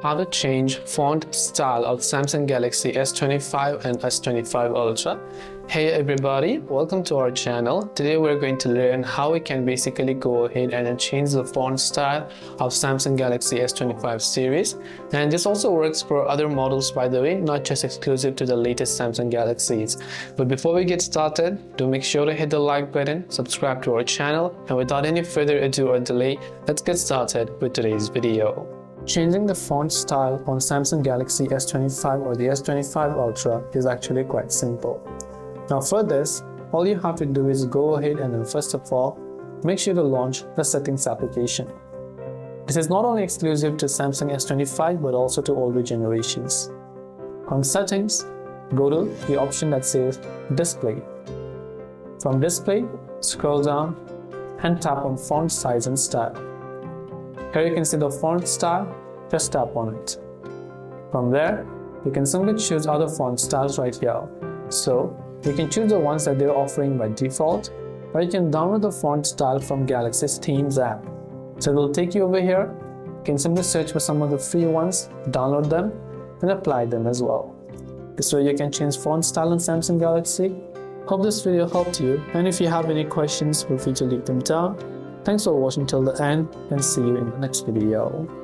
how to change font style of Samsung Galaxy S25 and S25 Ultra. Hey everybody, welcome to our channel. Today we're going to learn how we can basically go ahead and change the font style of Samsung Galaxy S25 series. And this also works for other models, by the way, not just exclusive to the latest Samsung Galaxies. But before we get started, do make sure to hit the like button, subscribe to our channel, and without any further ado or delay, let's get started with today's video. Changing the font style on Samsung Galaxy S25 or the S25 Ultra is actually quite simple. Now for this, all you have to do is go ahead and then first of all, make sure to launch the settings application. This is not only exclusive to Samsung S25 but also to older generations. On settings, go to the option that says display. From display, scroll down and tap on font size and style. Here you can see the font style, just tap on it. From there, you can simply choose other font styles right here. So, you can choose the ones that they're offering by default, or you can download the font style from Galaxy's Themes app. So it will take you over here. You can simply search for some of the free ones, download them, and apply them as well. This way you can change font style on Samsung Galaxy. Hope this video helped you, and if you have any questions, feel free to leave them down. Thanks for watching till the end, and see you in the next video.